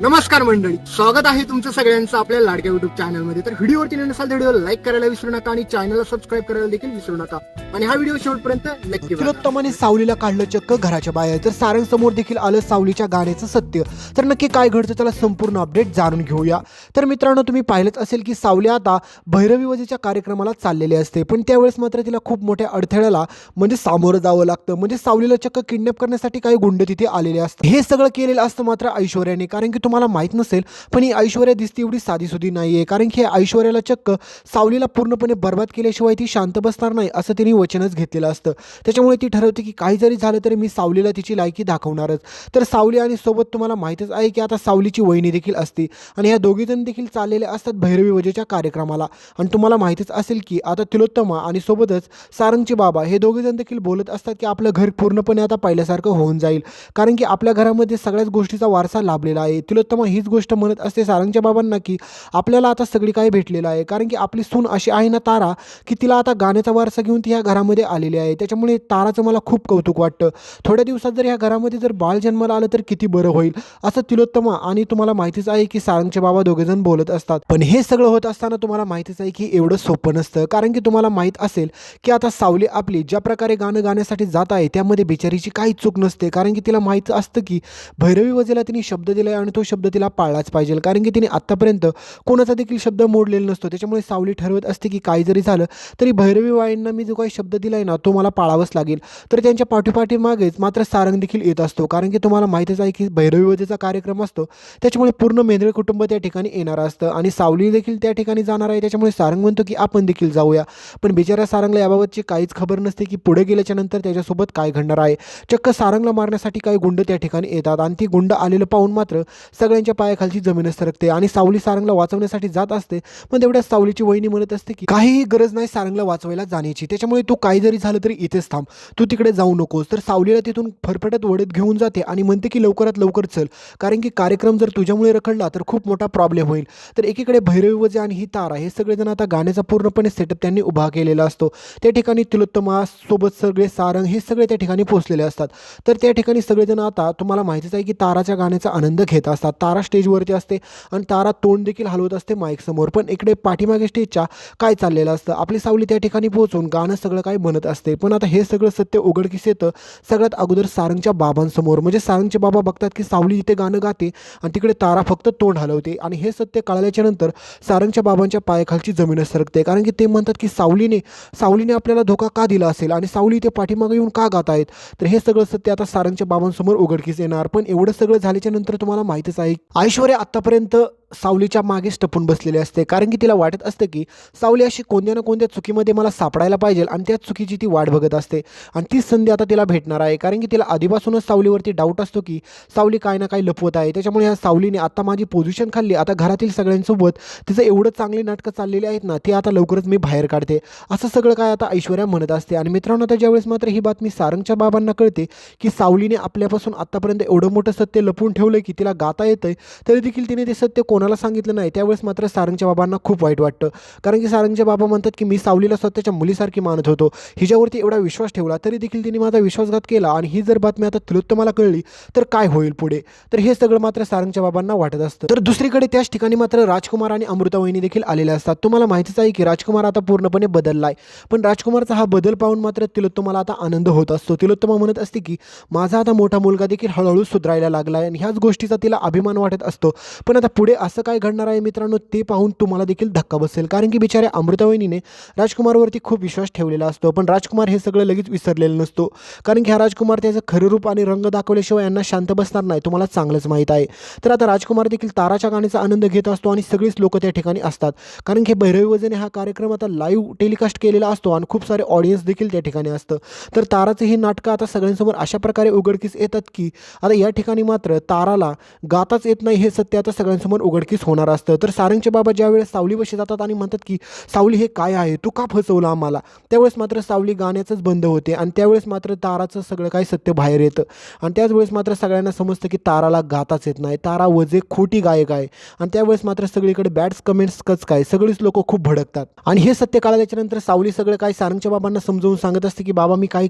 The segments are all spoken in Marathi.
नमस्कार मंडळी, स्वागत आहे तुमचं सगळ्यांचं आपल्या लाडक्या युट्यूब चॅनलमध्ये. तर व्हिडिओवरती नसाल तर व्हिडिओ लाईक करायला विसरू नका आणि चॅनलला सबस्क्राईब करायला देखील विसरू नका. आणि हा व्हिडिओ शेवटपर्यंत नक्की बघा. तिलोत्तमाने सावलीला काढलं चक्क घराच्या बाहेर. तर सारंग समोर देखील आलं सावलीच्या गाण्याचं सत्य. तर नक्की काय घडतं त्याला संपूर्ण अपडेट जाणून घेऊया. तर मित्रांनो, तुम्ही पाहिलंच असेल की सावली आता भैरवी वजेच्या कार्यक्रमाला चाललेली असते, पण त्यावेळेस मात्र तिला खूप मोठ्या अडथळ्याला म्हणजे सामोरं जावं लागतं. म्हणजे सावलीला चक्क किडनॅप करण्यासाठी काही गुंड तिथे आलेले असतात. हे सगळं केलेलं असतं मात्र ऐश्वर्याने. कारण की तुम्हाला माहित नसेल, पण ही ऐश्वर्या दिसते एवढी साधीसुधी नाहीये. कारण की ऐश्वर्याला चक्क सावलीला पूर्णपणे बर्बाद केल्याशिवाय ती शांत बसणार नाही असं तिने वचनच घेतलेलं असतं. त्याच्यामुळे ती ठरवते की काही जरी झालं तरी मी सावलीला तिची लायकी दाखवणारच. तर सावली आणि सोबत तुम्हाला माहितच आहे की आता सावलीची वहिनी देखील असते आणि ह्या दोघीजण देखील चाललेले असतात भैरवी वजेच्या कार्यक्रमाला. आणि तुम्हाला माहितच असेल की आता तिलोत्तमा आणि सोबतच सारंगचे बाबा हे दोघेजण देखील बोलत असतात की आपलं घर पूर्णपणे आता पहिल्यासारखं होऊन जाईल, कारण की आपल्या घरामध्ये सगळ्याच गोष्टीचा वारसा लाभलेला आहे. तिलोत्तमा हीच गोष्ट म्हणत असते सारंगच्या बाबांना की आपल्याला आता सगळी काही भेटलेलं आहे, कारण की आपली सून अशी आहे ना तारा, की तिला आता गाण्याचा वारसा घेऊन ती ह्या घरामध्ये आलेली आहे. त्याच्यामुळे ताराचं मला खूप कौतुक वाटतं. थोड्या दिवसात जर ह्या घरामध्ये जर बाळ जन्माला आलं तर किती बरं होईल असं तिलोत्तमा आणि तुम्हाला माहितीच आहे की सारंगचे बाबा दोघेजण बोलत असतात. पण हे सगळं होत असताना तुम्हाला माहितीच आहे की एवढं सोपं नसतं, कारण की तुम्हाला माहीत असेल की आता सावली आपली ज्या प्रकारे गाणं गाण्यासाठी जात आहे त्यामध्ये बिचारीची काही चूक नसते. कारण की तिला माहीत असतं की भैरवी वजेला तिने शब्द दिलाय आणि तो शब्द तिला पाळलाच पाहिजे, कारण की तिने आत्तापर्यंत कोणाचा देखील शब्द मोडलेला नसतो. त्याच्यामुळे सावली ठरवत असते की काही जरी झालं तरी भैरवी वाईंना मी जो काही शब्द दिलाय ना तो मला पाळावाच लागेल. तर त्यांच्या पाठीमागेच मात्र सारंग देखील येत असतो, कारण की तुम्हाला माहितीच आहे की भैरवी वजेचा कार्यक्रम असतो, त्याच्यामुळे पूर्ण मेंढरे कुटुंब त्या ठिकाणी येणार असतं आणि सावली देखील त्या ठिकाणी जाणार आहे. त्याच्यामुळे सारंग म्हणतो की आपण देखील जाऊया. पण बिचारा सारंगला याबाबतची काहीच खबर नसते की पुढे गेल्याच्या नंतर त्याच्यासोबत काय घडणार आहे. चक्क सारंगला मारण्यासाठी काही गुंड त्या ठिकाणी येतात आणि ती गुंड आलेलं पाहून मात्र सगळ्यांच्या पायाखालची जमीनच सरकते आणि सावली सारंगला वाचवण्यासाठी जात असते. पण तेवढ्या सावलीची वहिनी म्हणत असते की काहीही गरज नाही सारंगला वाचवायला जाण्याची, त्याच्यामुळे तू काही जरी झालं तरी इथेच थांब, तू तिकडे जाऊ नकोस. तर सावलीला तिथून फरफटत वडत घेऊन जाते आणि म्हणते की लवकरात लवकर चल, कारण की कार्यक्रम जर तुझ्यामुळे रखडला तर खूप मोठा प्रॉब्लेम होईल. तर एकीकडे भैरवी वजे आणि ही तारा हे सगळेजण आता गाण्याचा पूर्णपणे सेटअप त्यांनी उभा केलेला असतो. त्या ठिकाणी तिलोत्तमा सोबत सगळे सारंग हे सगळे त्या ठिकाणी पोहोचलेले असतात. तर त्या ठिकाणी सगळेजण आता तुम्हाला माहितीच आहे की ताराच्या गाण्याचा आनंद घेत असतात. तारा स्टेजवरती असते आणि तारा तोंड देखील हलवत असते माईक समोर. पण इकडे पाठीमागे स्टेजच्या काय चाललेलं असतं, आपली सावली त्या ठिकाणी पोहोचून गाणं सगळं काय बनत असते. पण आता हे सगळं सत्य उघडकीस येतं सगळ्यात अगोदर सारंगच्या बाबांसमोर. म्हणजे सारंगचे बाबा बघतात की सावली इथे गाणं गाते आणि तिकडे तारा फक्त तोंड हलवते. आणि हे सत्य कळाल्याच्या नंतर सारंगच्या बाबांच्या पायाखालची जमीनच सरकते, कारण की ते म्हणतात की सावलीने आपल्याला धोका का दिला असेल आणि सावली इथे पाठीमागे येऊन का गात आहेत. तर हे सगळं सत्य आता सारंगच्या बाबांसमोर उघडकीस येणार. पण एवढं सगळं झाल्याच्या नंतर तुम्हाला माहितीच आहे ऐश्वर्या आतापर्यंत सावलीच्या मागेच टपून बसलेली असते, कारण की तिला वाटत असतं की सावली अशी कोणत्या ना कोणत्या चुकीमध्ये मला सापडायला पाहिजे आणि त्या चुकीची ती वाट बघत असते. आणि ती संधी आता तिला भेटणार आहे, कारण की तिला आधीपासूनच सावलीवरती डाऊट असतो की सावली काय ना काय लपवत आहे. त्याच्यामुळे ह्या सावलीने आता माझी पोझिशन खाल्ली, आता घरातील सगळ्यांसोबत तिचं एवढं चांगली नाटकं चाललेली आहेत ना, ती आता लवकरच मी बाहेर काढते असं सगळं काय आता ऐश्वर्या म्हणत असते. आणि मित्रांनो, आता ज्यावेळेस मात्र ही बातमी सारंगच्या बाबांना कळते की सावलीने आपल्यापासून आतापर्यंत एवढं मोठं सत्य लपवून ठेवलंय की तिला गाता येतंय, तरी देखील तिने ते सत्य कोणाला सांगितलं नाही. त्यावेळेस मात्र सारंगच्या बाबांना खूप वाईट वाटतं, कारण की सारंगचे बाबा म्हणतात की मी सावलीला स्वतःच्या मुलीसारखी मानत होतो, हिच्यावरती एवढा विश्वास ठेवला, तरी देखील तिने माझा विश्वासघात केला आणि ही जर बातमी आता तिलोत्तमाला कळली तर काय होईल पुढे. तर हे सगळं मात्र सारंगच्या बाबांना वाटत असतं. तर दुसरीकडे त्याच ठिकाणी मात्र राजकुमार आणि अमृता वहिनी देखील आलेले असतात. तुम्हाला माहितीच आहे की राजकुमार आता पूर्णपणे बदललाय, पण राजकुमारचा हा बदल पाहून मात्र तिलोत्तमाला आता आनंद होत असतो. तिलोत्तमा म्हणत असते की माझा आता मोठा मुलगा देखील हळूहळू सुधारायला लागलाय आणि ह्याच गोष्टीचा तिला अभिमान वाटत असतो. पण आता पुढे असं काय घडणार आहे मित्रांनो, ते पाहून तुम्हाला देखील धक्का बसेल, कारण की बिचाऱ्या अमृतावहिनीने राजकुमारवरती खूप विश्वास ठेवलेला असतो. पण राजकुमार हे सगळं लगेच विसरलेलं नसतो, कारण की हा राजकुमार त्याचं खरं रूप आणि रंग दाखवल्याशिवाय यांना शांत बसणार नाही, तुम्हाला चांगलंच माहीत आहे. तर आता राजकुमार देखील ताराच्या गाण्याचा आनंद घेत असतो आणि सगळीच लोक त्या ठिकाणी असतात, कारण की भैरवी वजेने हा कार्यक्रम आता लाईव्ह टेलिकास्ट केलेला असतो आणि खूप सारे ऑडियन्स देखील त्या ठिकाणी असतं. तर ताराचं ही नाटकं आता सगळ्यांसमोर अशा प्रकारे उघडकीस येतात की आता या ठिकाणी मात्र ताराला गाताच येत नाही हे सत्य आता सगळ्यांसमोर उघडकीस होणार असतं. तर सारंगचे बाबा ज्यावेळेस सावलीपाशी जातात आणि म्हणतात की सावली हे काय आहे, तू का फसवलं आम्हाला, त्यावेळेस मात्र सावली गाण्याचंच बंद होते आणि त्यावेळेस मात्र ताराचं सगळं काही सत्य बाहेर येतं. आणि त्याच वेळेस मात्र सगळ्यांना समजतं की ताराला गाताच येत नाही, तारा वजे खोटी गायक आहे. आणि त्यावेळेस मात्र सगळीकडे बॅड्स कमेंट्स कच काय सगळीच लोक खूप भडकतात. आणि हे सत्य कळाल्याच्यानंतर सावली सगळं काय सारंगच्या बाबांना समजावून सांगत असते की बाबा मी काही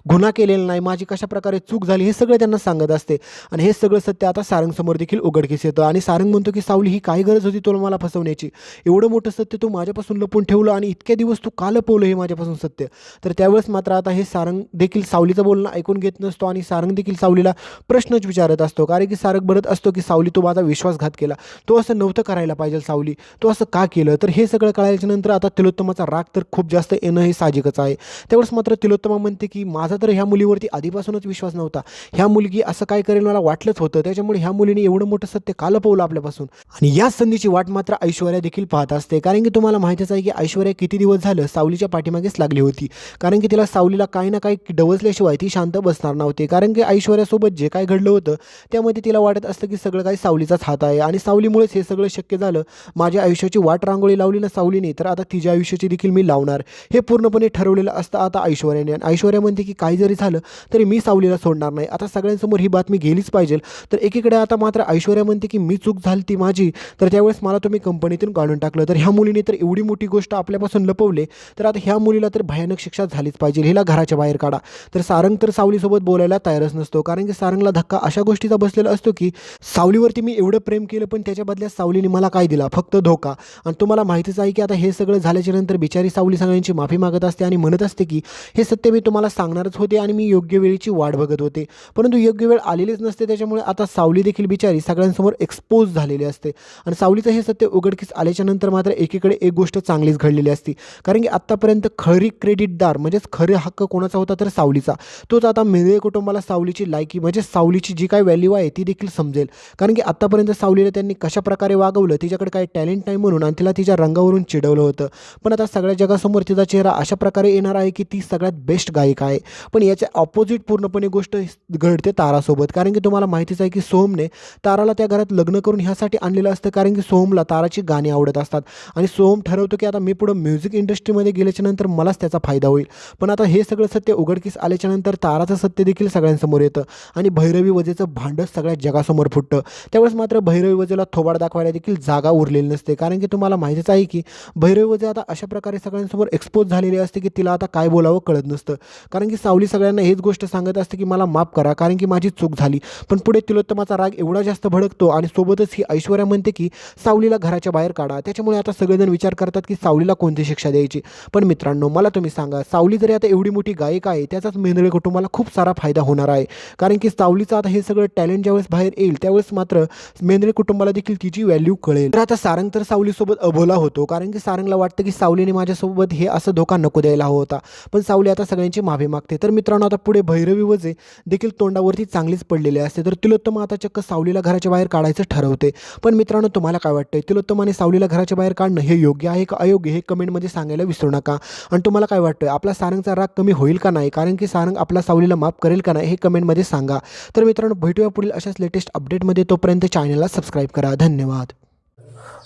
गुन्हा केलेला नाही, माझी कशा प्रकारे चूक झाली हे सगळं त्यांना सांगत असते. आणि हे सगळं सत्य आता सारंगसमोर देखील उघडकीस येतं. आणि सारंग म्हणतो की सावली ही काय गरज होती तुला मला फसवण्याची, एवढं मोठं सत्य तू माझ्यापासून लपून ठेवलं आणि इतक्या दिवस तू का लपवलं हे माझ्यापासून सत्य. तर त्यावेळेस मात्र आता हे सारंग देखील सावलीचं बोलणं ऐकून घेत नसतो आणि सारंग देखील सावलीला प्रश्नच विचारत असतो. कारण की सारंग बरत असतो की सावली तू माझा विश्वासघात केला, तो असं नव्हतं करायला पाहिजे सावली, तो असं का केलं. तर हे सगळं कळाल्याच्या नंतर आता तिलोत्तमाचा राग तर खूप जास्त येणं हे साहजिकच आहे. त्यावेळेस मात्र तिलोत्तमा म्हणते की माझा तर ह्या मुलीवरती आधीपासूनच विश्वास नव्हता, ह्या मुलगी असं काय करेल मला वाटलंच होतं, त्याच्यामुळे ह्या मुलीने एवढं मोठं सत्य का लपवलं आपल्यापासून. आणि या संधीची वाट मात्र ऐश्वर्या देखील पाहत असते. कारण की तुम्हाला माहितीच आहे की ऐश्वर्या किती दिवस झालं सावलीच्या पाठीमागेच लागली होती. कारण की तिला सावलीला काही ना काही डवचल्याशिवाय ती शांत बसणार नव्हती. कारण की ऐश्वर्यासोबत जे काय घडलं होतं त्यामध्ये तिला वाटत असतं की सगळं काही सावलीचाच हात आहे आणि सावलीमुळेच हे सगळं शक्य झालं. माझ्या आयुष्याची वाट रांगोळी लावली ना सावलीने, तर आता तिच्या आयुष्याची देखील मी लावणार, हे पूर्णपणे ठरवलेलं असतं आता ऐश्वर्याने. आणि ऐश्वर्या म्हणते की काही जरी झालं तरी मी सावलीला सोडणार नाही, आता सगळ्यांसमोर ही बातमी गेलीच पाहिजे. तर एकीकडे आता मात्र ऐश्वर्या म्हणते की मी चूक झाली ती माझी, तर त्यावेळेस मला तुम्ही कंपनीतून काढून टाकलं, तर ह्या मुलीने तर एवढी मोठी गोष्ट आपल्यापासून लपवले, तर आता ह्या मुलीला तर भयानक शिक्षा झालीच पाहिजे, हिला घराच्या बाहेर काढा. तर सारंग तर सावलीसोबत बोलायला तयारच नसतो. कारण की सारंगला धक्का अशा गोष्टीचा बसलेला असतो की सावलीवरती मी एवढं प्रेम केलं पण त्याच्या बदल्यात सावलीने मला काय दिला, फक्त धोका. आणि तुम्हाला माहितीच आहे की आता हे सगळं झाल्याच्या नंतर बिचारी सावली सगळ्यांची माफी मागत असते आणि म्हणत असते की हे सत्य मी तुम्हाला सांगणारच होते आणि मी योग्य वेळेची वाट बघत होते, परंतु योग्य वेळ आलेलीच नसते. त्याच्यामुळे आता सावली देखील बिचारी सगळ्यांसमोर एक्सपोज झालेली असते. आणि सावलीचं हे सत्य उघडकीस आल्याच्या नंतर मात्र एकीकडे एक गोष्ट चांगलीच घडलेली असते. कारण की आत्तापर्यंत खरी क्रेडिटदार म्हणजेच खरे हक्क कोणाचा होता तर सावलीचा. तोच आता मेंदळे कुटुंबाला सावलीची लायकी म्हणजे सावलीची जी काय व्हॅल्यू आहे ती देखील समजेल. कारण की आत्तापर्यंत सावलीला त्यांनी कशा प्रकारे वागवलं, तिच्याकडे काय टॅलेंट नाही म्हणून आणि तिला तिच्या रंगावरून चिडवलं होतं. पण आता सगळ्या जगासमोर तिचा चेहरा अशा प्रकारे येणार आहे की ती सगळ्यात बेस्ट गायिका आहे. पण याच्या ऑपोजिट पूर्णपणे गोष्ट घडते तारासोबत. कारण की तुम्हाला माहितीच आहे की सोहमने ताराला त्या घरात लग्न करून ह्यासाठी आणलेलं असतं कारण की सोहमला ताराची गाणी आवडत असतात आणि सोहम ठरवतो की आता मी पुढं म्युझिक इंडस्ट्रीमध्ये गेल्याच्या नंतर मलाच त्याचा फायदा होईल. पण आता हे सगळं सत्य उघडकीस आल्याच्या नंतर ताराचं सत्य देखील सगळ्यांसमोर येतं आणि भैरवी वजेचं भांडं सगळ्या जगासमोर फुटतं. त्यावेळेस मात्र भैरवी वजेला थोबाड दाखवायला देखील जागा उरलेली नसते. कारण की तुम्हाला माहितीच आहे की भैरवी वजे आता अशा प्रकारे सगळ्यांसमोर एक्सपोज झालेली असते की तिला आता काय बोलावं कळत नसतं. कारण की सावली सगळ्यांना हेच गोष्ट सांगत असते की मला माफ करा कारण की माझी चूक झाली. पण पुढे तिलोत्तमाचा राग एवढा जास्त भडकतो आणि सोबतच ही ऐश्वर्या म्हणते की सावलीला घराच्या बाहेर काढा. त्याच्यामुळे आता सगळेजण विचार करतात की सावलीला कोणती शिक्षा द्यायची. पण मित्रांनो मला तुम्ही सांगा, सावली जरी आता एवढी मोठी गायिका आहे त्याचाच मेंदळे कुटुंबाला खूप सारा फायदा होणार आहे. कारण की सावलीचं आता हे सगळं टॅलेंट ज्यावेळेस बाहेर येईल त्यावेळेस मात्र मेंदळे कुटुंबाला देखील तिची व्हॅल्यू कळेल. तर आता सारंग तर सावलीसोबत अबोला होतो कारण की सारंगला वाटतं की सावलीने माझ्यासोबत हे असं धोका नको द्यायला हवा होता. पण सावली आता सगळ्यांची माफी मागते. तर मित्रांनो आता पुढे भैरवी वजे देखील तोंडावरती चांगलीच पडलेले असते. तर तिलोत्तमा आता चक्क सावलीला घराच्या बाहेर काढायचं ठरवते. पण मित्रांनो तुम्हाला काय वाटतंय, तिलोत्तमाने सावलीला घराच्या बाहेर काढणं हे योग्य आहे का अयोग्य हे कमेंटमध्ये सांगायला विसरू नका. आणि तुम्हाला काय वाटतंय, आपला सारंगचा राग कमी होईल का नाही, कारण की सारंग आपला सावलीला माफ करेल का नाही हे कमेंटमध्ये सांगा. तर मित्रांनो भेटूया पुढील अशाच लेटेस्ट अपडेटमध्ये. तोपर्यंत चॅनलला सबस्क्राईब करा. धन्यवाद.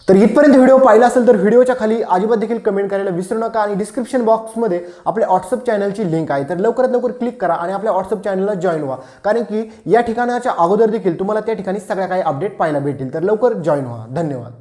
तर इथपर्यंत व्हिडिओ पाहिला असेल तर व्हिडिओच्या खाली अजिबात देखील कमेंट करायला विसरू नका आणि डिस्क्रिप्शन बॉक्समध्ये आपल्या व्हॉट्सअप चॅनलची लिंक आहे. तर लवकरात लवकर क्लिक करा आणि आपल्या व्हॉट्सअप चॅनलला जॉईन व्हा. कारण की या ठिकाणाच्या अगोदर देखील तुम्हाला त्या ठिकाणी सगळ्या काही अपडेट पाहायला भेटतील. तर लवकर जॉईन व्हा. धन्यवाद.